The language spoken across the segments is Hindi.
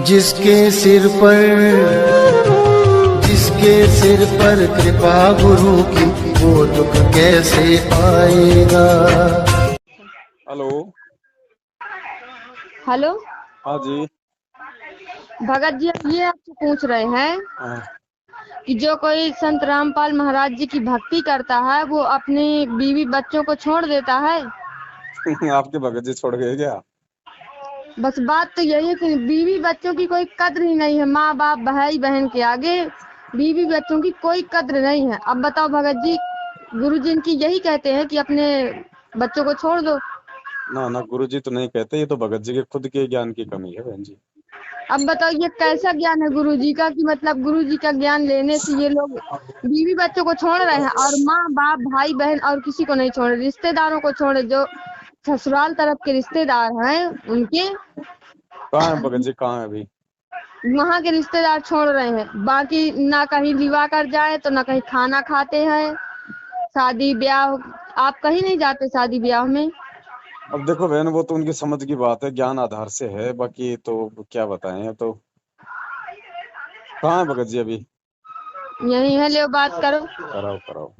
जिसके सिर पर कृपा गुरु की, वो दुख कैसे आएगा। हेलो। हेलो। हाँ जी। भगत जी, ये आपसे पूछ रहे हैं हाँ। कि जो कोई संत रामपाल महाराज जी की भक्ति करता है वो अपनी बीवी बच्चों को छोड़ देता है। आपके भगत जी छोड़ गए क्या? बस बात तो यही है कि बीवी बच्चों की कोई कद्र ही नहीं है। माँ बाप भाई बहन के आगे बीवी बच्चों की कोई कद्र नहीं है। अब बताओ भगत जी, गुरु जी इनकी यही कहते हैं कि अपने बच्चों को छोड़ दो। ना ना, गुरु जी तो नहीं कहते, ये तो भगत जी के खुद के ज्ञान की कमी है बहन जी। अब बताओ ये कैसा ज्ञान है गुरु जी का कि मतलब गुरु जी का ज्ञान लेने से ये लोग बीवी बच्चों को छोड़ रहे हैं और माँ बाप भाई बहन और किसी को नहीं छोड़ रहे, रिश्तेदारों को छोड़े, जो ससुराल तरफ के रिश्तेदार हैं उनके कहाँ है भगत जी, कहाँ है अभी? वहाँ के रिश्तेदार छोड़ रहे हैं। बाकी ना कहीं विवाह कर जाए तो ना कहीं खाना खाते हैं। शादी ब्याह आप कहीं नहीं जाते शादी ब्याह में। अब देखो बहन, वो तो उनकी समझ की बात है, ज्ञान आधार से है, बाकी तो क्या बताएं। तो कहाँ है भगत जी अभी? यही है, ले बात करो। कराओ कराओ।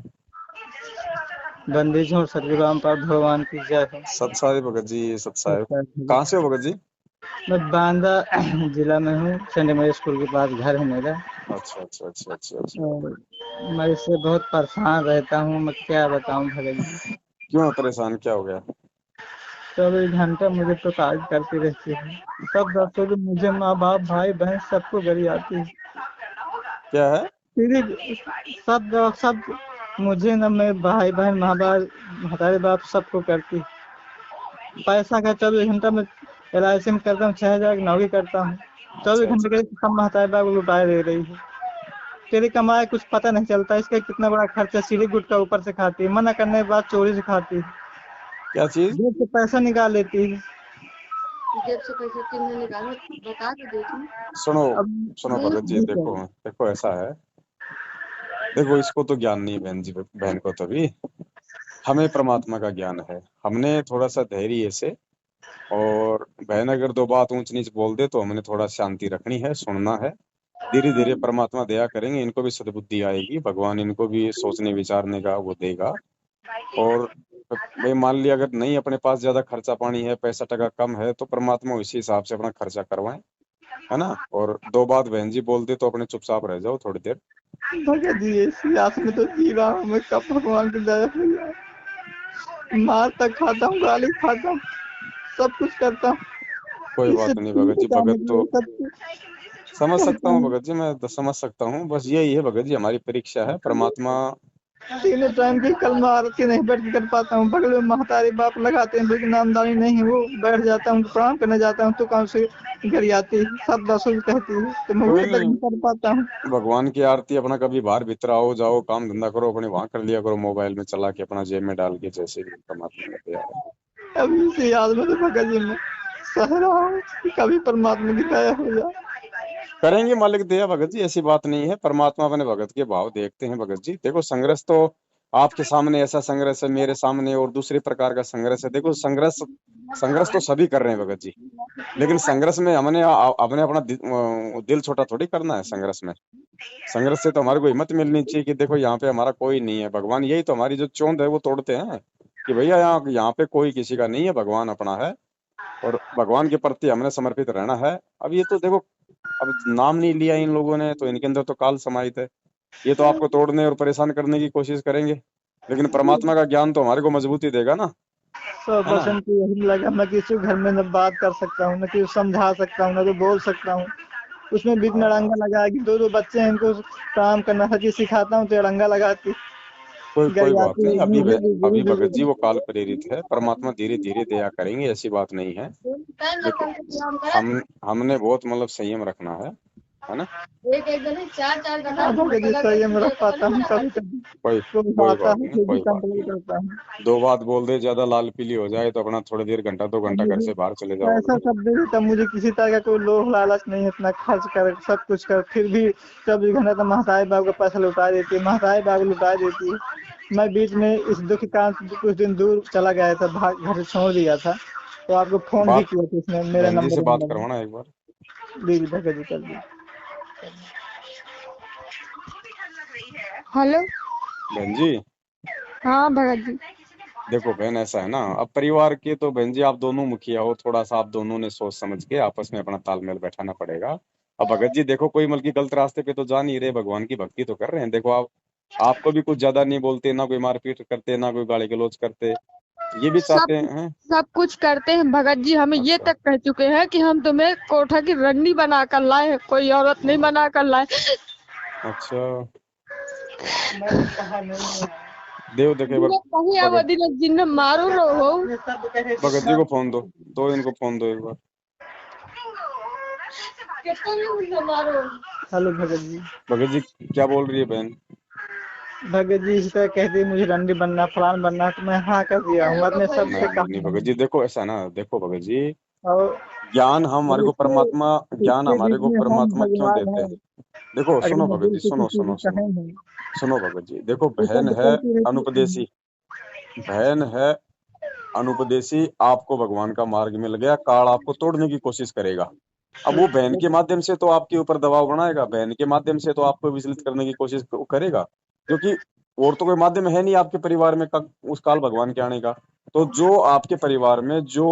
बंदी छोड़ सतगुरु रामपाल भगवान की जय हो। सत साहिब भगत जी, सत साहिब। कहाँ से हो भगत जी? मैं बांदा जिला में हूँ। सेंट मेरी स्कूल के पास घर है मेरा। अच्छा अच्छा अच्छा अच्छा अच्छा। और मैं इससे बहुत परेशान रहता हूँ, मैं क्या बताऊँ भगत जी। क्यों परेशान, क्या हो गया? 24 घंटा मुझे प्रताड़ित करती रहती है। सब दोस्तों को, मुझे माँ बाप भाई बहन सबको गरी आती है। क्या है? सब मुझे न, मेरे भाई बहन माँ बाप हमारे बाप सबको करती। पैसा का 24 घंटा में LIC में करता हूँ, 6,000 की नौकरी करता हूँ। 24 घंटे के सब महतारी बाप लुटाए दे रही है। तेरी कमाई कुछ पता नहीं चलता, इसका कितना बड़ा खर्चा सीढ़ी गुटका ऊपर से खाती है, मना करने के बाद चोरी से खाती है, क्या चीज? जेब से पैसा निकाल लेती है। जेब से पैसा कितने निकालो बता के देखी। सुनो अब सुनो भगत जी, देखो देखो ऐसा है। देखो इसको तो ज्ञान नहीं है बहन जी, बहन को तभी हमें परमात्मा का ज्ञान है। हमने थोड़ा सा धैर्य से, और बहन अगर दो बात ऊंच नीच बोल दे तो हमने थोड़ा शांति रखनी है, सुनना है। धीरे धीरे परमात्मा दया करेंगे, इनको भी सद्बुद्धि आएगी, भगवान इनको भी सोचने विचारने का वो देगा। और भाई मान लिया अगर नहीं अपने पास ज्यादा खर्चा पानी है, पैसा टका कम है, तो परमात्मा उसी हिसाब से अपना खर्चा करवाएं, है ना। और दो बात बहन जी बोल दे तो अपने चुपचाप रह जाओ थोड़ी देर। भगत जी ऐसी आस में तो जी रहा हूँ मैं, कब भगवान की दया हो जाए। मार तक खाता हूँ, गाली खाता हूँ, सब कुछ करता हूँ। कोई इससे बात नहीं भगत जी, भगत तो सब समझ सकता करता हूँ हूँ। भगत जी, मैं तो समझ सकता हूँ। बस यही है भगत जी, हमारी परीक्षा है। परमात्मा तीनों टाइम की कलमा आरती नहीं बैठ के कर पाता हूँ। बगल में महतारी बाप लगाते हैं, लेकिन नामदानी नहीं है, वो बैठ जाता हूँ, प्रणाम करने जाता हूँ तो काम से घर आती है, सब दसों कहती है, तो मैं कोई वही तक नहीं, नहीं कर पाता हूँ। भगवान की आरती अपना कभी बाहर भीतर आओ जाओ, काम धंधा करो अपने, वहां कर लिया करो, मोबाइल में चला के अपना जेब में डाल के, जैसे भी परमात्मा का तैयार है। अब इसी याद में तो भगत जी में सह रहा हूँ कि कभी परमात्मा की दया हो जाए। करेंगे मालिक दया भगत जी, ऐसी बात नहीं है। परमात्मा अपने भगत के भाव देखते हैं भगत जी। देखो संघर्ष तो आपके सामने ऐसा संघर्ष है, मेरे सामने और दूसरे प्रकार का संघर्ष है। देखो संघर्ष संघर्ष तो सभी कर रहे हैं भगत जी, लेकिन संघर्ष में हमने अपना दिल छोटा थोड़ी करना है। संघर्ष में, संघर्ष से तो हमारे को हिम्मत मिलनी चाहिए कि देखो यहाँ पे हमारा कोई नहीं है। भगवान यही तो हमारी जो चोंद है वो तोड़ते हैं कि भैया यहाँ यहाँ पे कोई किसी का नहीं है, भगवान अपना है, और भगवान के प्रति हमने समर्पित रहना है। अब ये तो देखो, अब नाम नहीं लिया इन लोगों ने तो इनके अंदर तो काल समाहित है। ये तो आपको तोड़ने और परेशान करने की कोशिश करेंगे, लेकिन परमात्मा का ज्ञान तो हमारे को मजबूती देगा ना, है ना। 100% तो यही लगा। मैं किसी को घर में न बात कर सकता हूँ, न किसी को समझा सकता हूँ, न तो बोल सकता हूँ। उसमें बीच में अड़ंगा लगा कि दो बच्चे हैं, इनको काम करना हर चीज सिखाता हूँ तो अड़ंगा लगाती कोई बात गरियाती नहीं। है। मुझे भी अभी गुरु भगत जी वो काल प्रेरित है, परमात्मा धीरे धीरे दया करेंगे, ऐसी बात नहीं है। लेकिन हमने बहुत मतलब संयम रखना है ना। एक एक दिन चार चार घंटा भगत जी संयम रख पाता हूँ, कभी कभी कोई कोई आता बात है नहीं, फिर भी कोई बात कंट्रोल नहीं। करता हूँ। दो बात बोल दे, ज्यादा लाल पीली हो जाए तो अपना थोड़ी देर घंटा 2 घंटा घर से बाहर चले जाओ पैसा अगर। सब दे देता, मुझे किसी तरह का कोई लोभ लालच नहीं है, इतना खर्च कर सब कुछ कर, फिर भी 24 घंटा तो महतारी बाबू का पैसा लुटा देती है, महतारी बाबू लुटा देती है। मैं बीच में इस दुख के कारण कुछ दिन दूर चला गया था, भाग घर से छोड़ दिया था, तो आपको फोन भी बात किया था, इसने मेरा बहन जी से नंबर बात लगा। करवाना एक बार। जी भगत जी कर दी। हेलो। बहन जी हाँ भगत जी। देखो बहन, ऐसा है ना, अब परिवार के तो बहन जी आप दोनों मुखिया हो, थोड़ा सा आप दोनों ने सोच समझ के आपस में अपना तालमेल बैठाना पड़ेगा। अब भगत जी देखो, कोई मतलब की गलत रास्ते पे तो जा नहीं रहे, भगवान की भक्ति तो कर रहे हैं। देखो आप, आपको भी कुछ ज्यादा नहीं बोलते, ना कोई मारपीट करते, ना कोई गाली गलौज करते, ये भी सब चाहते हैं। सब कुछ करते हैं भगत जी, हमें ये अच्छा तक कह चुके हैं कि हम तुम्हें कोठा की रंडी बना कर लाए हैं, कोई औरत नहीं बना कर लाए। अच्छा, मैंने कहा नहीं है। देव देखे एक बार। जिन्हें कहीं अब भगत दिन जिन्हें मारो रहो। ये सब कहे कि भगत जी को फोन दो, तो इनको फोन दो एक बार। कितना भी उन्हें मारो। हेलो भगत जी। भगत जी क्या बोल रही है बहन? भगत जी इस तरह कहती मुझे रंडी बनना फलान बनना, तो मैं हाँ कर दिया हूँ, मैंने सबसे नहीं नहीं कहा भगत है। जी, देखो ऐसा ना, देखो भगत जी, और ज्ञान हमारे को इसके परमात्मा, ज्ञान इसके हमारे बीच को में हम परमात्मा क्यों भगवान देते हैं। हैं? देखो अगर सुनो मैं भगत दिल जी, से सुनो किसी सुनो को सुनो, कहे नहीं सुनो भगत जी, देखो तो बहन शब्द है करती रहती है। अनुपदेशी, बहन है अनुपदेशी, आपको भगवान का मार्ग मिल गया, काल आपको तोड़ने की कोशिश करेगा। अब वो बहन के माध्यम से तो आपके ऊपर दबाव बनाएगा, बहन के माध्यम से तो आपको विचलित करने की कोशिश करेगा, क्योंकि और तो कोई माध्यम है नहीं आपके परिवार में उस काल भगवान के आने का। तो जो आपके परिवार में जो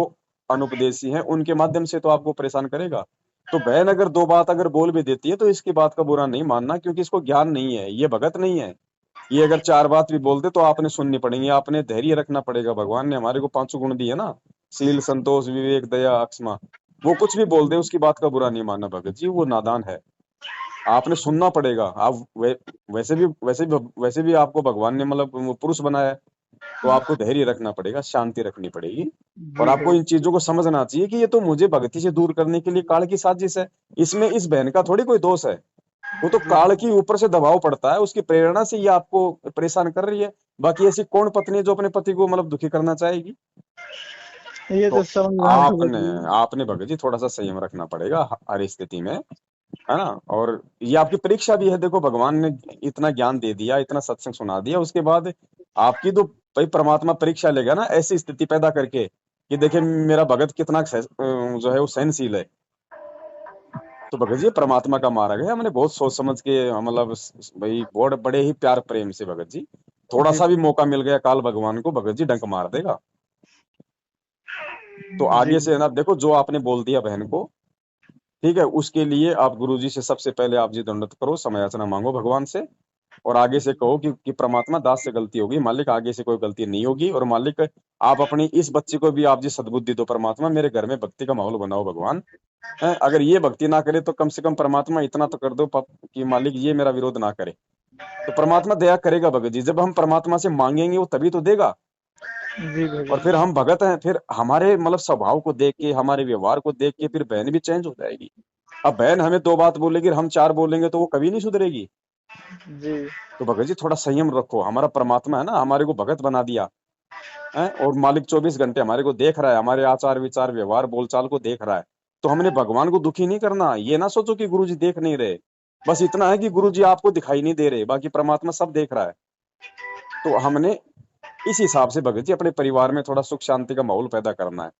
अनुपदेशी हैं उनके माध्यम से तो आपको परेशान करेगा। तो बहन अगर दो बात अगर बोल भी देती है तो इसकी बात का बुरा नहीं मानना, क्योंकि इसको ज्ञान नहीं है, ये भगत नहीं है। ये अगर चार बात भी बोलते तो आपने सुननी पड़ेगी, आपने धैर्य रखना पड़ेगा। भगवान ने हमारे को पांचों गुण दिए ना, शील संतोष विवेक दया अक्षमा। वो कुछ भी बोल दे उसकी बात का बुरा नहीं मानना भगत जी, वो नादान है। आपने सुनना पड़ेगा। आप वैसे भी आपको भगवान ने मतलब वो पुरुष बनाया है, तो आपको धैर्य रखना पड़ेगा, शांति रखनी पड़ेगी। और जी आपको भगत इन चीजों को समझना चाहिए कि ये तो मुझे भक्ति से दूर करने के लिए काल की साजिश है। इसमें इस बहन का थोड़ी कोई दोष है, वो तो काल की ऊपर से दबाव पड़ता है, उसकी प्रेरणा से ये आपको परेशान कर रही है। बाकी ऐसी कौन पत्नी है जो अपने पति को मतलब दुखी करना चाहेगी? ये तो तो समझ रहा हूँ भगत आपने जी। आपने भगत जी थोड़ा सा संयम रखना पड़ेगा हर स्थिति में, है ना। और ये आपकी परीक्षा भी है। देखो भगवान ने इतना ज्ञान दे दिया, इतना सत्संग सुना दिया, उसके बाद आपकी तो भाई परमात्मा परीक्षा लेगा ना, ऐसी स्थिति पैदा करके कि देखिए मेरा भगत कितना जो है वो सहनशील है। तो भगत जी परमात्मा का मार्ग है, हमने बहुत सोच समझ के मतलब भाई बहुत बड़े ही प्यार प्रेम से भगत जी, थोड़ा जी सा भी मौका मिल गया काल भगवान को, भगत जी डंक मार देगा। तो जी आगे से है ना, देखो जो आपने बोल दिया बहन को, ठीक है, उसके लिए आप गुरुजी से सबसे पहले आप जी दंडवत करो, समय याचना मांगो भगवान से। और आगे से कहो कि परमात्मा दास से गलती होगी, मालिक आगे से कोई गलती नहीं होगी, और मालिक आप अपनी इस बच्ची को भी आप जी सद्बुद्धि दो परमात्मा, मेरे घर में भक्ति का माहौल बनाओ भगवान। अगर ये भक्ति ना करे तो कम से कम परमात्मा इतना तो कर दो कि मालिक ये मेरा विरोध ना करे। तो परमात्मा दया करेगा भगत जी, जब हम परमात्मा से मांगेंगे वो तभी तो देगा। जी और भगत फिर हम भगत हैं, फिर हमारे मतलब स्वभाव को देख के, हमारे व्यवहार को देख के फिर बहन भी चेंज हो जाएगी। अब बहन हमें दो बात बोलेगी, हम चार बोलेंगे, तो वो कभी नहीं सुधरेगी। जी तो भगत जी थोड़ा संयम रखो, हमारा परमात्मा है ना, हमारे को भगत बना दिया है, और मालिक 24 घंटे हमारे को देख रहा है, हमारे आचार विचार व्यवहार बोलचाल को देख रहा है। तो हमने भगवान को दुखी नहीं करना। ये ना सोचो कि गुरु जी देख नहीं रहे, बस इतना है कि गुरु जी आपको दिखाई नहीं दे रहे, बाकी परमात्मा सब देख रहा है। तो हमने इस हिसाब से भगत जी अपने परिवार में थोड़ा सुख शांति का माहौल पैदा करना है,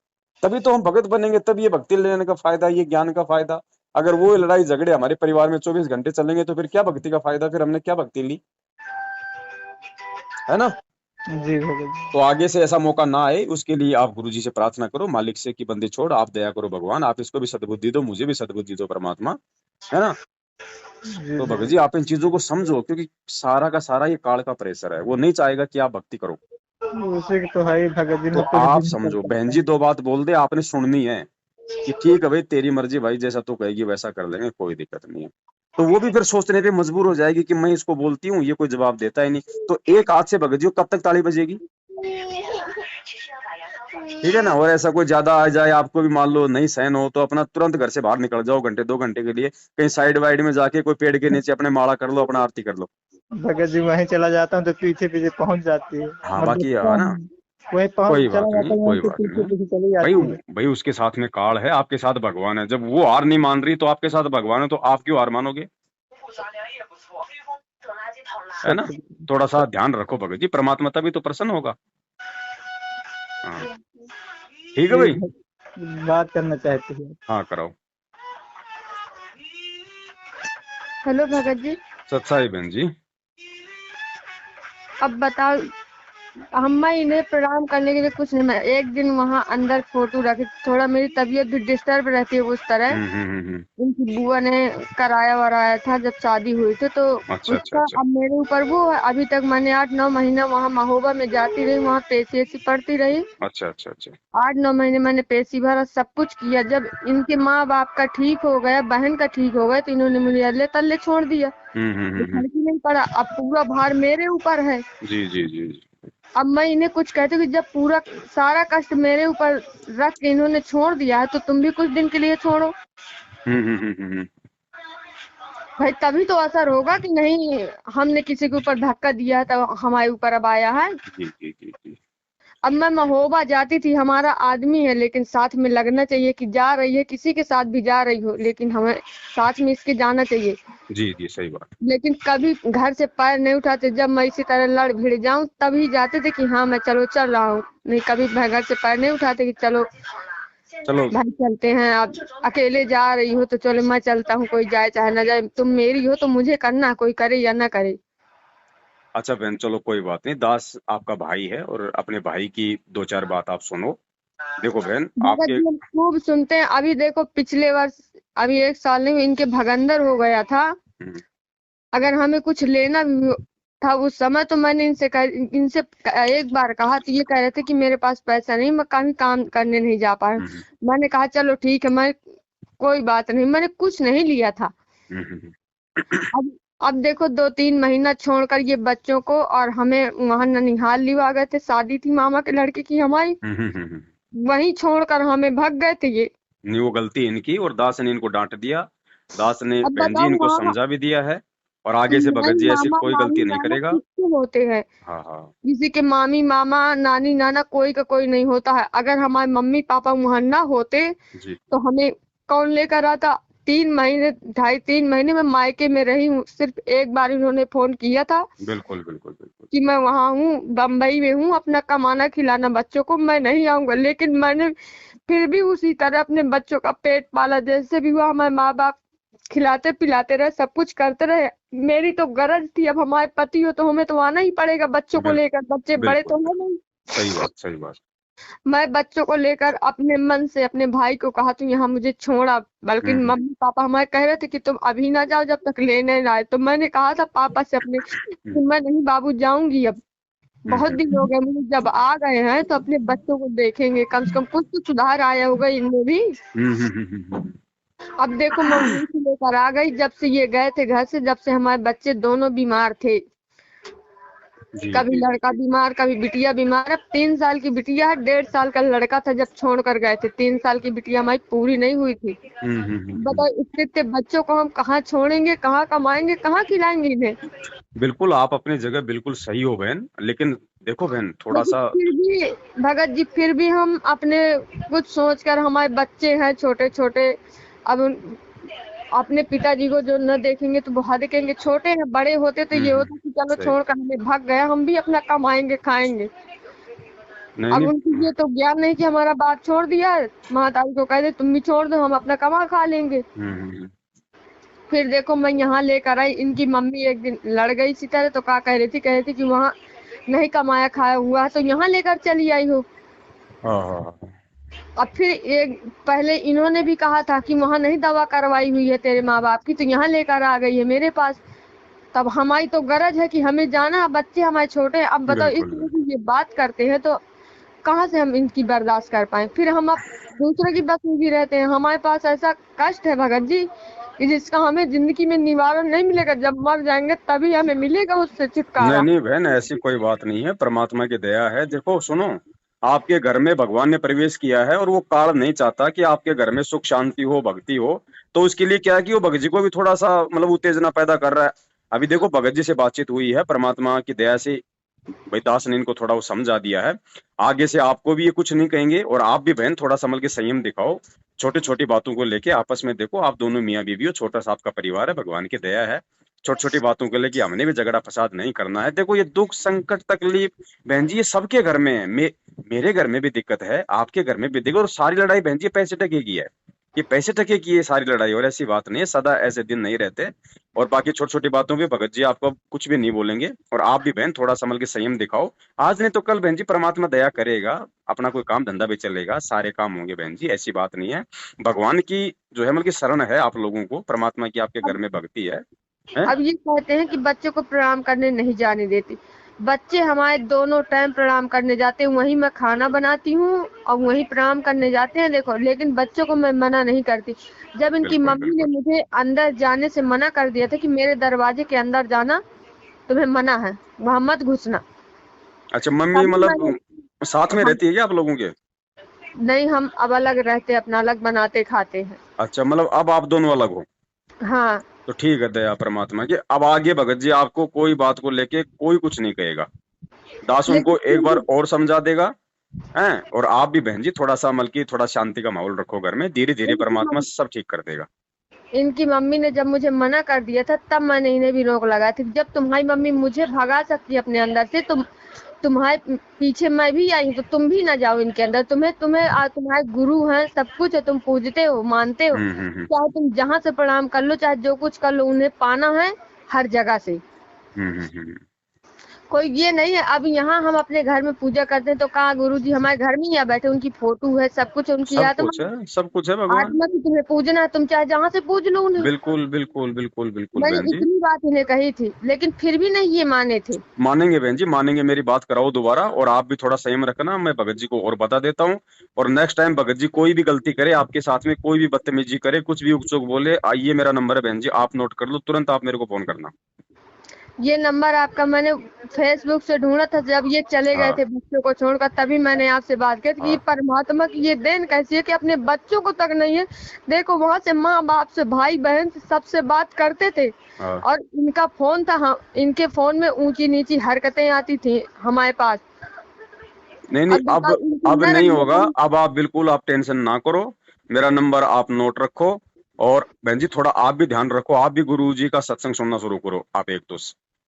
तभी तो हम भगत बनेंगे, तब ये भक्ति लेने का फायदा, ये ज्ञान का फायदा। अगर वो लड़ाई झगड़े हमारे परिवार में 24 घंटे चलेंगे तो फिर क्या भक्ति का फायदा, फिर हमने क्या भक्ति ली, है ना। जी भगत तो आगे से ऐसा मौका ना आए उसके लिए आप गुरुजी से प्रार्थना करो, मालिक से कि बंदी छोड़, आप दया करो भगवान, आप इसको भी सद्बुद्धि दो, मुझे भी सद्बुद्धि दो परमात्मा, है ना। जी तो भगत भगत जी आप इन चीजों को समझो, क्योंकि सारा का सारा ये काल का प्रेशर है, वो नहीं चाहेगा कि आप भक्ति करो। उसी की तो है ही भगत जी, तो मैं कुछ भी आप नहीं कर समझो, बहन सकता। जी दो बात बोल दे, आपने सुननी है कि ठीक है भाई तेरी मर्जी भाई, जैसा तू कहेगी वैसा कर लेंगे, कोई दिक्कत नहीं है। तो वो भी फिर सोचने पे मजबूर हो जाएगी कि मैं इसको बोलती हूँ, ये कोई जवाब देता ही नहीं। तो एक हाथ से भगत जी कब तक ताली बजेगी, ठीक है ना। और ऐसा कोई ज्यादा आ जाए, आपको भी मान लो नहीं सहन हो, तो अपना तुरंत घर से बाहर निकल जाओ, घंटे 2 घंटे के लिए कहीं साइड वाइड में जाके कोई पेड़ के नीचे अपने माला कर लो, अपना आरती कर लो। भगत जी वहीं चला जाता हूँ तो पीछे पीछे पहुंच जाती है। हाँ मैं बाकी देखता है ना, हूँ वहीं पहुंच कोई बात चला जाता नहीं, हूँ, वहीं कोई से बात पीछे नहीं। पीछे चली भाई जाती है। भाई उसके साथ में काल है, आपके साथ भगवान है, जब वो हार नहीं मान रही तो आपके साथ भगवान है, तो आप क्यों हार मानोगे, है ना। सत्य थोड़ा सा ध्यान रखो भगत जी, परमात्मा तभी तो प्रसन्न होगा। हाँ ठीक है जी भाई। बात करना चाहती है। हाँ कराओ। हेलो भगत जी। सच्चाई बहन जी। अब बताओ, हम इन्हें प्रणाम करने के लिए कुछ नहीं, मैं एक दिन वहाँ अंदर फोटो रखी, थोड़ा मेरी तबीयत भी डिस्टर्ब रहती है उस तरह। हम्म। उनकी बुआ ने कराया वराया था जब शादी हुई थी, तो अच्छा अच्छा उसका अच्छा अब मेरे ऊपर वो है। अभी तक मैंने 8-9 महीना वहाँ महोबा में जाती रही, वहाँ पेशी ऐसी पड़ती रही। अच्छा अच्छा अच्छा। 8-9 महीने मैंने पेशी भरा, सब कुछ किया। जब इनके माँ बाप का ठीक हो गया, बहन का ठीक हो गया, तो इन्होंने मुझे अल्ले तल्ले छोड़ दिया। ये हम्म। लड़की नहीं पड़ा, अब पूरा भार मेरे ऊपर है। जी जी जी जी। अब मैं इन्हें कुछ कहती हूँ कि जब पूरा सारा कष्ट मेरे ऊपर रख के इन्होंने छोड़ दिया है, तो तुम भी कुछ दिन के लिए छोड़ो। हम्म। भाई तभी तो असर होगा कि नहीं, हमने किसी के ऊपर धक्का दिया है तो हमारे ऊपर अब आया है। जी जी जी जी अब मैं महोबा जाती थी, हमारा आदमी है, लेकिन साथ में लगना चाहिए कि जा रही है, किसी के साथ भी जा रही हो, लेकिन हमें साथ में इसके जाना चाहिए। जी जी सही बात। लेकिन कभी घर से पैर नहीं उठाते, जब मैं इसी तरह लड़ भिड़ जाऊं तभी जाते थे कि हाँ मैं चलो चल रहा हूँ, नहीं कभी घर से पैर नहीं उठाते कि चलो चलो। भाई चलते हैं। आप अकेले जा रही हो तो चलो मैं चलता हूँ, कोई जाए चाहे ना जाए, तुम मेरी हो तो मुझे करना, कोई करे या ना करे। अच्छा बहन चलो कोई बात नहीं, दास आपका भाई है और अपने भाई की दो चार बात आप सुनो। देखो बहन भगत आपके। जी हम खूब सुनते हैं। अभी देखो पिछले वर्ष, अभी 1 साल नहीं, इनके भगंदर हो गया था। हम्म अगर हमें कुछ लेना भी था उस समय, तो मैंने इनसे एक बार कहा, तो ये कह रहे थे कि मेरे पास पैसा नहीं, मैं कहीं काम करने नहीं जा पा हम्म रहा। मैंने कहा चलो ठीक है, मैं कोई बात नहीं, मैंने कुछ नहीं लिया था। हम्म। अब अब देखो 2-3 महीना छोड़कर ये बच्चों को और हमें वहां ननिहाल लिवा गए थे, शादी थी मामा के लड़के की हमारी, हम्म। वहीं छोड़कर हमें भाग गए थे ये। नहीं वो गलती इनकी, और दास ने इनको डांट दिया। दास ने अब बहन जी बताओ इनको मामा, समझा भी दिया है, और आगे से भगत नहीं जी ऐसी मामा कोई नानी गलती नहीं नाना करेगा। किसके होते हैं? हाँ हाँ। किसी के मामी मामा नानी नाना कोई का कोई नहीं होता है। अगर हमारे मम्मी पापा वहां ना होते जी। तो हमें कौन लेकर आता? 3 महीने, 2.5-3 महीने में मायके में रही हूँ, सिर्फ एक बार इन्होंने फोन किया था बिल्कुल बिल्कुल बिल्कुल। कि मैं वहां हूँ, बम्बई में हूँ, अपना कमाना खिलाना बच्चों को, मैं नहीं आऊंगा। लेकिन मैंने फिर भी उसी तरह अपने बच्चों का पेट पाला, जैसे भी हुआ हमारे माँ बाप खिलाते पिलाते रहे, सब कुछ करते रहे। मेरी तो गरज थी, अब हमारे पति हो तो हमें तो आना ही पड़ेगा बच्चों को बिल्कुल लेकर, बच्चे बड़े बिल्कुल तो बिल्कुल। है नहीं। सही बात सही बात। मैं बच्चों को लेकर अपने मन से अपने भाई को कहा, तू यहाँ मुझे छोड़ा, बल्कि हम्म। मम्मी पापा हमारे कह रहे थे कि तुम अभी ना जाओ जब तक लेने ना आए। तो मैंने कहा था पापा से अपने हम्म कि मैं नहीं बाबू जाऊंगी अब, बहुत हम्म दिन हो गए मुझे, जब आ गए हैं तो अपने बच्चों को देखेंगे, कम से कम कुछ तो सुधार आया होगा इनमें भी। हम्म। अब देखो मैं वहीं से लेकर आ गई, जब से ये गए थे घर से, जब से हमारे बच्चे दोनों बीमार थे, जी कभी जी जी लड़का जी। बीमार कभी बिटिया बीमार। अब 3 साल की बिटिया है, 1.5 साल का लड़का था जब छोड़ कर गए थे, 3 साल की बिटिया हमारी पूरी नहीं हुई थी। हम्म। बताओ इतने इतने बच्चों को हम कहाँ छोड़ेंगे, कहाँ कमाएंगे, कहाँ खिलाएंगे इन्हें? बिल्कुल आप अपनी जगह बिल्कुल सही हो बहन, लेकिन देखो बहन थोड़ा लेकिन सा। फिर भी भगत जी, फिर भी हम अपने कुछ सोचकर, हमारे बच्चे हैं छोटे छोटे, अब अपने पिताजी को जो न देखेंगे तो बहुत देखेंगे, छोटे हैं, बड़े होते तो ये होता कि चलो सही। छोड़कर हमें भाग गया, हम भी अपना कमाएंगे खाएंगे। नहीं अब नहीं। उनको ये तो ज्ञान नहीं कि हमारा बाप छोड़ दिया है, महातारी को कह दे तुम भी छोड़ दो, हम अपना कमा खा लेंगे। हम्म। फिर देखो मैं यहाँ लेकर आई, इनकी मम्मी एक दिन लड़ गई इसी तरह, तो क्या कह रही थी कि वहाँ नहीं कमाया खाया हुआ है, तो यहाँ लेकर चली आई हो। हाँ हाँ हाँ। अब फिर एक पहले इन्होंने भी कहा था कि वहाँ नहीं दवा करवाई हुई है तेरे माँ बाप की, तो यहाँ लेकर आ गई है मेरे पास। तब हमारी तो गरज है कि हमें जाना है, बच्चे हमारे छोटे हैं। अब बताओ इस बिल्कुल तरह की ये बात करते हैं तो कहाँ से हम इनकी बर्दाश्त कर पाए? फिर हम अब दूसरे की बस में भी रहते हैं। हमारे पास ऐसा कष्ट है भगत जी कि जिसका हमें जिंदगी में निवारण नहीं मिलेगा, जब मर जाएंगे तभी हमें मिलेगा उससे नहीं छुटकारा। नहीं बहन ऐसी कोई बात नहीं है, परमात्मा की दया है। देखो सुनो, आपके घर में भगवान ने प्रवेश किया है, और वो काल नहीं चाहता कि आपके घर में सुख शांति हो भक्ति हो। तो उसके लिए क्या है कि वो भगत जी को भी थोड़ा सा मतलब उत्तेजना पैदा कर रहा है। अभी देखो भगत जी से बातचीत हुई है, परमात्मा की दया से भाई दास ने इनको थोड़ा वो समझा दिया है। आगे से आपको भी ये कुछ नहीं कहेंगे, और आप भी बहन थोड़ा संभल के संयम दिखाओ। छोटी छोटी बातों को लेके आपस में देखो, आप दोनों मियाँ बीवी हो, छोटा सा आपका परिवार है, भगवान की दया है। छोटी छोटी बातों को लेके हमने भी झगड़ा फसाद नहीं करना है। देखो ये दुख संकट तकलीफ बहन जी ये सबके घर में है, मेरे घर में भी दिक्कत है, आपके घर में भी दिक्कत, और सारी लड़ाई बहन जी पैसे टके की है। ये पैसे टके की ये सारी लड़ाई, और ऐसी बात नहीं है, सदा ऐसे दिन नहीं रहते। और बाकी छोटी छोटी बातों पे भगत जी आपको कुछ भी नहीं बोलेंगे। और आप भी बहन थोड़ा संभल के संयम दिखाओ, आज नहीं तो कल बहन जी परमात्मा दया करेगा, अपना कोई काम धंधा भी चलेगा, सारे काम होंगे बहन जी, ऐसी बात नहीं है। भगवान की जो है मतलब की शरण है आप लोगों को, परमात्मा की आपके घर में भक्ति है। अब ये कहते हैं कि बच्चों को प्रणाम करने नहीं जाने देती। बच्चे हमारे दोनों टाइम प्रणाम करने जाते हैं, वहीं मैं खाना बनाती हूँ और वहीं प्रणाम करने जाते हैं, देखो। लेकिन बच्चों को मैं मना नहीं करती। जब इनकी बिल्कुल मम्मी ने बिल्कुल। मुझे अंदर जाने से मना कर दिया था कि मेरे दरवाजे के अंदर जाना तुम्हें मना है, वहां मत घुसना, अच्छा, मम्मी तभी मैंने। मतलब साथ में हम रहती है क्या आप लोगों के? नहीं, हम अब अलग रहते, अपना अलग बनाते खाते हैं। अच्छा, मतलब अब आप दोनों अलग हो। हाँ। तो ठीक है, दया परमात्मा की। अब आगे भगत जी आपको कोई बात को लेके कोई कुछ नहीं कहेगा, दास लेकिन उनको एक फिर बार भी और समझा देगा। हैं, और आप भी बहन जी थोड़ा सा मतलब की थोड़ा शांति का माहौल रखो घर में, धीरे धीरे इनकी परमात्मा मम- सब ठीक कर देगा। इनकी मम्मी ने जब मुझे मना कर दिया था, तब मैंने इन्हें भी रोक लगाई थी। जब तुम्हारी मम्मी मुझे भगा सकती है अपने अंदर से, तुम्हारे पीछे मैं भी आई हूँ, तो तुम भी ना जाओ इनके अंदर। तुम्हें तुम्हें तुम्हारे गुरु हैं, सब कुछ है, तुम पूजते हो, मानते हो, हम्म। चाहे तुम जहाँ से प्रणाम कर लो, चाहे जो कुछ कर लो, उन्हें पाना है हर जगह से। हम्म। कोई ये नहीं है। अब यहाँ हम अपने घर में पूजा करते हैं, तो कहा गुरु जी हमारे घर में ही आ बैठे, उनकी फोटो है, सब कुछ है, उनकी सब आत्मा, कुछ है, सब कुछ है भगवान। आत्मा की तुम्हें पूजना है, तुम चाहे जहाँ से पूज लो उन्हें। बिल्कुल बिल्कुल बिल्कुल बिल्कुल मैंने बहन जी। इतनी बात इन्हें कही थी, लेकिन फिर भी नहीं ये माने थे। मानेंगे बहन जी, मानेंगे, मेरी बात कराओ दोबारा, और आप भी थोड़ा संयम रखना, मैं भगत जी को और बता देता हूँ। और नेक्स्ट टाइम भगत जी कोई भी गलती करे आपके साथ में, कोई भी बदतमीजी करे, कुछ भी उकचुक बोले, आइए मेरा नंबर है बहन जी, आप नोट कर लो, तुरंत आप मेरे को फोन करना। ये नंबर आपका मैंने फेसबुक से ढूंढा था, जब ये चले गए हाँ थे बच्चों को छोड़कर, तभी मैंने आपसे बात की थी कि ये हाँ परमात्मा की ये देन कैसी है कि अपने बच्चों को तक नहीं है। देखो, वहां से माँ बाप से, भाई बहन से, सबसे बात करते थे। हाँ। और इनका फोन था, हाँ, इनके फोन में ऊंची नीची हरकतें आती थी हमारे पास। नहीं नहीं, अब बताओ, इनकी अब न नहीं रही होगा, है। अब आप बिल्कुल आप टेंशन ना करो, मेरा नंबर आप नोट रखो। और बहन जी थोड़ा आप भी ध्यान रखो, आप भी गुरु जी का सत्संग सुनना शुरू करो, आप एक तो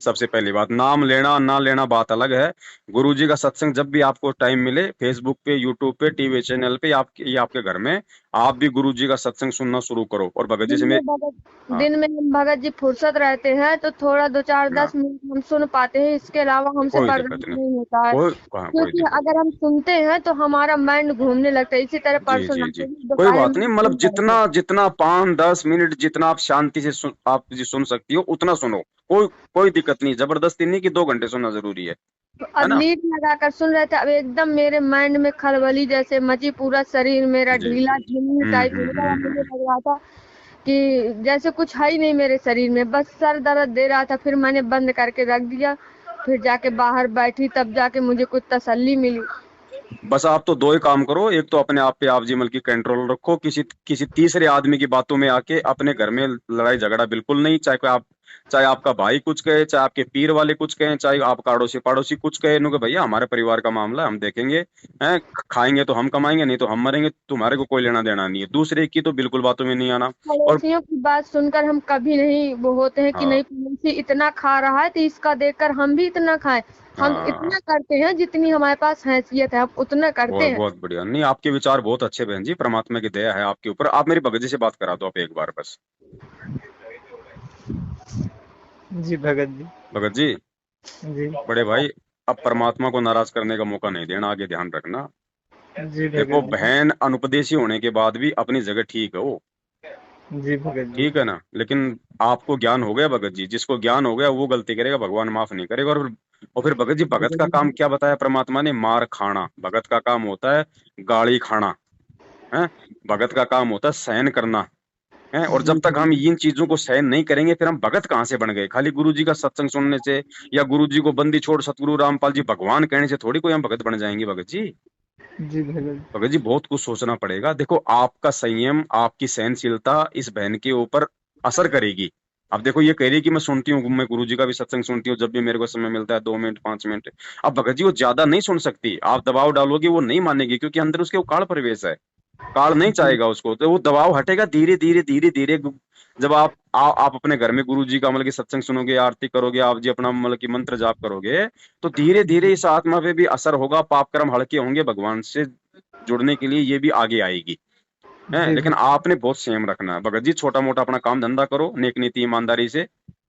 सबसे पहली बात, नाम लेना ना लेना बात अलग है। गुरु जी का सत्संग जब भी आपको टाइम मिले, फेसबुक पे, यूट्यूब पे, टीवी चैनल पे, आपके ये आपके घर में, आप भी गुरु जी का सत्संग सुनना शुरू करो। और भगत जी से मैं, हाँ दिन में हम भगत जी फुर्सत रहते हैं तो थोड़ा 2 4 10 हाँ, मिनट हम सुन पाते हैं, इसके अलावा हमसे कोई बर्दाश्त दिक्कत नहीं, नहीं होता है। कोई, हाँ कोई क्योंकि दिक्कत अगर हम सुनते हैं तो हमारा माइंड घूमने लगता है। इसी तरह नहीं। जी परसों जी जी, नाते भी कोई दोपहर बात में नहीं, मतलब सुन रहे जितना थे। जितना 5-10 मिनट जितना आप शांति से आप जी सुन सकती हो उतना सुनो, कोई कोई दिक्कत नहीं, जबरदस्ती नहीं कि 2 घंटे सुनना जरूरी तो है अब ना। लीड लगाकर सुन रहे थे, अब एकदम मेरे माइंड में खलबली जैसे मची, पूरा शरीर मेरा जी ढीला जी जी। ढीली टाइप हो गया। मुझे लग रहा था कि जैसे कुछ है ही नहीं मेरे शरीर में, बस सर दर्द दे रहा था। फिर मैंने बंद करके रख दिया, फिर जाके बाहर बैठी, तब जाके मुझे कुछ तसल्ली मिली। बस आप तो दो ही काम करो, एक तो अपने आप पे आप जी मतलब की कंट्रोल रखो, किसी किसी तीसरे आदमी की बातों में आके अपने घर में लड़ाई झगड़ा बिल्कुल नहीं, चाहे कोई आप, चाहे आपका भाई कुछ कहे, चाहे आपके पीर वाले कुछ कहें, चाहे आपका अड़ोसी पड़ोसी कुछ कहे, नु कि भैया हमारे परिवार का मामला है, हम देखेंगे, हैं, खाएंगे तो हम कमाएंगे, नहीं तो हम मरेंगे, तुम्हारे को कोई लेना देना नहीं है, दूसरे की तो बिल्कुल बातों में नहीं आना। और पड़ोसियों की बात सुनकर हम कभी नहीं वो होते हैं कि हाँ नहीं, पड़ोसी इतना खा रहा है तो इसका देखकर हम भी इतना खाएं। हम हाँ, इतना करते हैं जितनी हमारे पास हैसियत है, हम उतना करते बहुत हैं। बहुत बढ़िया, नहीं आपके विचार बहुत अच्छे बहन जी, परमात्मा की दया है आपके ऊपर। आप मेरी भगत जी से बात करा दो आप एक बार बस। जी भगत जी। भगत जी, जी। बड़े भाई, अब परमात्मा को नाराज करने का मौका नहीं देना, आगे ध्यान रखना। जी देखो, भगत जी। बहन अनुपदेशी होने के बाद भी अपनी जगह ठीक है वो, जी भगत जी। ठीक है ना, लेकिन आपको ज्ञान हो गया भगत जी, जिसको ज्ञान हो गया वो गलती करेगा, भगवान माफ नहीं करेगा। और फिर भगत जी, भगत का काम क्या बताया परमात्मा ने? मार खाना, भगत का काम होता है गाली खाना, है, भगत का काम होता है सहन करना, है। और जी जब तक हम भगत इन चीजों को सहन नहीं करेंगे, फिर हम भगत कहाँ से बन गए? खाली गुरु जी का सत्संग सुनने से, या गुरु जी को बंदी छोड़ सतगुरु रामपाल जी भगवान कहने से थोड़ी कोई हम भगत बन जाएंगे भगत जी। जी भगत भगत जी बहुत कुछ सोचना पड़ेगा। देखो, आपका संयम, आपकी सहनशीलता इस बहन के ऊपर असर करेगी। अब देखो, ये कह रही है कि मैं सुनती हूँ, मैं गुरु जी का भी सत्संग सुनती हूँ जब भी मेरे को समय मिलता है, 2 मिनट 5 मिनट। अब भगत जी वो ज्यादा नहीं सुन सकती, आप दबाव डालोगे वो नहीं मानेगी, क्योंकि अंदर उसके वो काल प्रवेश है, काल नहीं जी। चाहेगा उसको, तो वो दबाव हटेगा धीरे धीरे धीरे धीरे। जब आप अपने घर में गुरु जी का मतलब कि सत्संग सुनोगे, आरती करोगे, आप जी अपना मतलब कि मंत्र जाप करोगे, तो धीरे धीरे इस आत्मा पे भी असर होगा, पाप कर्म हल्के होंगे, भगवान से जुड़ने के लिए ये भी आगे आएगी। है, जी लेकिन आपने बहुत संयम रखना है भगत जी। छोटा मोटा अपना काम धंधा करो नेक नीति ईमानदारी से।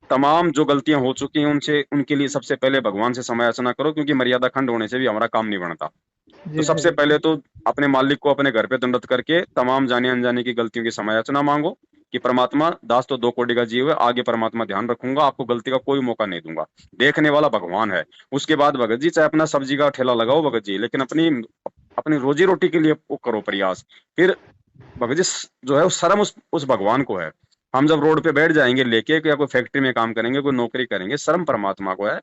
तमाम जो गलतियां हो चुकी हैं उनसे उनके लिए सबसे पहले भगवान से समय याचना करो, क्योंकि मर्यादा खंड होने से भी हमारा काम नहीं बनता। तो जी सबसे भगत पहले तो अपने मालिक को अपने घर पे दंडवत करके तमाम जाने अनजाने की गलतियों की क्षमा याचना मांगो कि परमात्मा, दास तो 2 कोटि का जीव है, आगे परमात्मा ध्यान रखूंगा, आपको गलती का कोई मौका नहीं दूंगा। देखने वाला भगवान है। उसके बाद भगत जी चाहे अपना सब्जी का ठेला लगाओ भगत जी, लेकिन अपनी अपनी रोजी रोटी के लिए वो करो प्रयास। फिर भगत जी जो है उस शर्म उस भगवान को है। हम जब रोड पे बैठ जाएंगे लेके, या कोई फैक्ट्री में काम करेंगे, कोई नौकरी करेंगे, शर्म परमात्मा को है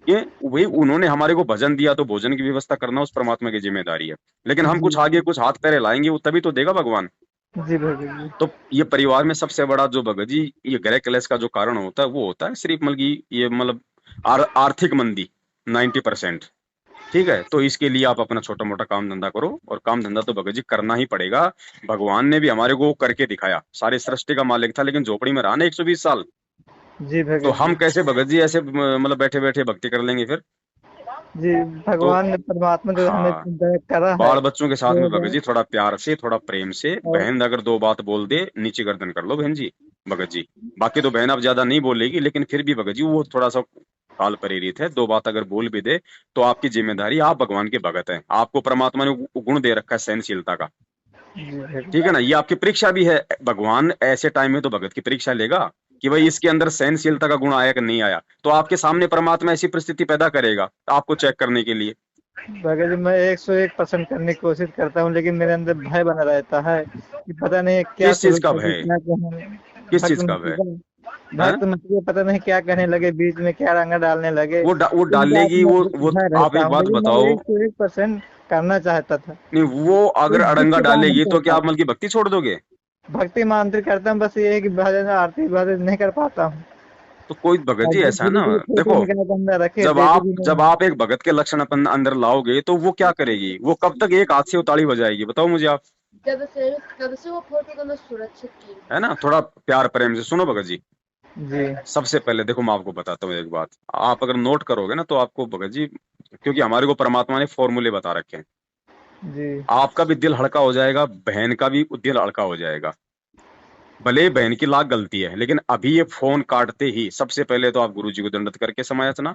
कि वही उन्होंने हमारे को भजन दिया, तो भोजन की व्यवस्था करना उस परमात्मा की जिम्मेदारी है। लेकिन हम जी कुछ आगे कुछ हाथ पैरे लाएंगे, वो तभी तो देगा भगवान। जी भगत जी। तो ये परिवार में सबसे बड़ा जो भगत जी ये ग्रह क्लेश का जो कारण होता है, वो होता है सिर्फ मतलब की ये मतलब आर्थिक मंदी 90%। ठीक है, तो इसके लिए आप अपना छोटा मोटा काम धंधा करो, और काम धंधा तो भगत जी करना ही पड़ेगा। भगवान ने भी हमारे को करके दिखाया, सारी सृष्टि का मालिक था, लेकिन झोपड़ी में रहा ना 120 साल। जी तो भगत हम जी। कैसे भगत जी ऐसे मतलब बैठे बैठे भक्ति कर लेंगे फिर? जी तो भगवान ने परमात्मा जो हमें हाँ, दया करा है बाल बच्चों के साथ में तो भगत जी थोड़ा प्यार से, थोड़ा प्रेम से, और बहन अगर 2 बात बोल दे नीचे गर्दन कर लो बहन जी भगत जी। बाकी तो बहन अब ज्यादा नहीं बोलेगी, लेकिन फिर भी भगत जी वो थोड़ा सा काल प्रेरित है, 2 बात अगर बोल भी दे तो आपकी जिम्मेदारी, आप भगवान के भगत हैं, आपको परमात्मा ने गुण दे रखा है सहनशीलता का। जी भगत ठीक है ना, ये आपकी परीक्षा भी है। भगवान ऐसे टाइम में तो भगत की परीक्षा लेगा कि भाई इसके अंदर सहनशीलता का गुण आया कि नहीं आया। तो आपके सामने परमात्मा ऐसी परिस्थिति पैदा करेगा आपको चेक करने के लिए। भगत जी, मैं 101% करने की कोशिश करता हूँ, लेकिन मेरे अंदर भय बना रहता है कि पता नहीं क्या किस चीज शुरू का कर भय? क्या कहने। किस भक्त चीज का भय? हैं? भक्त मतलब पता नहीं क्या कहने लगे, बीच में क्या रंगा डालने लगे। वो इस बात डालेगी, में वो भय आप रहता एक हूँ, बात लेकिन मैं बताओ। 101% करना चाहता था। नहीं, वो अगर इस जिद अड़ंगा के कारण नहीं डालेगी कर तो क्या आप पाता। मतलब की भक्ति छोड़ दोगे? भक्ति मानते करता हूँ, बस ये है कि भजन आरती भजन नहीं कर पाता हूँ। तो कोई भगत और जी जब ऐसा है गुरु ना, जी फोटो देखो निकाल के अंदर रखे जब देते आप भी जब नहीं। आप एक भगत के लक्षण अपन अंदर लाओगे तो वो क्या करेगी? वो कब तक एक हाथ से उताड़ी बजाएगी बताओ मुझे आप? जब से वो फोटो को मैं सुरक्षित की। है ना, थोड़ा प्यार प्रेम से सुनो भगत जी। जी सबसे पहले देखो, मैं आपको बताता हूँ एक बात, आप अगर नोट करोगे ना तो आपको भगत जी, क्योंकि हमारे को परमात्मा ने फॉर्मूले बता रखे हैं, जी आपका भी दिल हल्का हो जाएगा, बहन का भी दिल हल्का हो जाएगा। भले ही बहन की लाख गलती है, लेकिन अभी ये फोन काटते ही सबसे पहले तो आप गुरु जी को दंडवत करके समय याचना।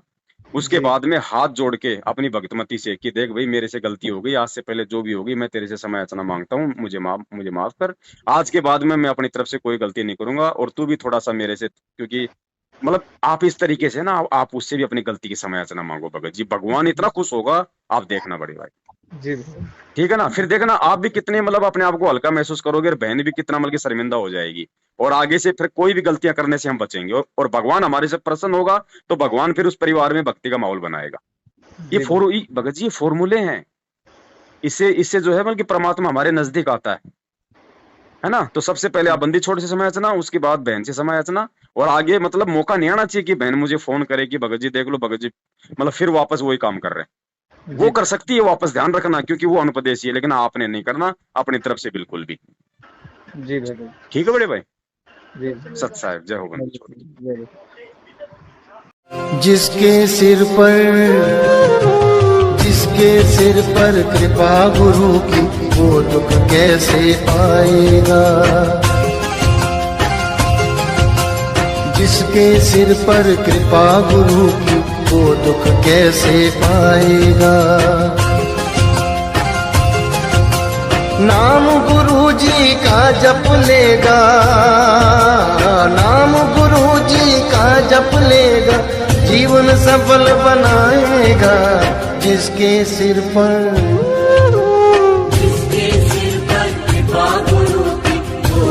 उसके जी बाद में हाथ जोड़ के अपनी भक्तमती से कि देख भाई मेरे से गलती हो गई, आज से पहले जो भी होगी मैं तेरे से समय याचना मांगता हूँ, मुझे माफ कर। आज के बाद में मैं अपनी तरफ से कोई गलती नहीं करूंगा, और तू भी थोड़ा सा मेरे से, क्योंकि मतलब आप इस तरीके से ना आप उससे भी अपनी गलती की समय याचना मांगो भगत जी, भगवान इतना खुश होगा, आप देखना बड़े भाई। जी ठीक है ना, फिर देखना आप भी कितने मतलब अपने आप को हल्का महसूस करोगे, और बहन भी कितना मतलब की शर्मिंदा हो जाएगी, और आगे से फिर कोई भी गलतियां करने से हम बचेंगे, और भगवान हमारे से प्रसन्न होगा, तो भगवान फिर उस परिवार में भक्ति का माहौल बनाएगा। ये भगत जी ये फॉर्मूले हैं, इससे इससे जो है बल्कि परमात्मा हमारे नजदीक आता है ना। तो सबसे पहले आप बंदी छोड़ से समय याचना, उसके बाद बहन से समय याचना, और आगे मतलब मौका नहीं आना चाहिए कि बहन मुझे फोन करे कि भगत जी देख लो भगत जी मतलब फिर वापस वही काम कर रहे हैं। वो कर सकती है वापस, ध्यान रखना, क्योंकि वो अनुपदेशी है, लेकिन आपने नहीं करना अपनी तरफ से बिल्कुल भी। जी भगत ठीक है बड़े भाई, जी सत साहब, जय हो बंदी छोड़। जी जिसके सिर पर कृपा गुरु की, वो दुख कैसे पाएगा? जिसके सिर पर कृपा गुरु की, वो दुख कैसे पाएगा? नाम गुरु जी का जप लेगा, नाम गुरु जी का जप लेगा, जीवन सफल बनाएगा। जिसके सिर पर कृपा गुरु की, वो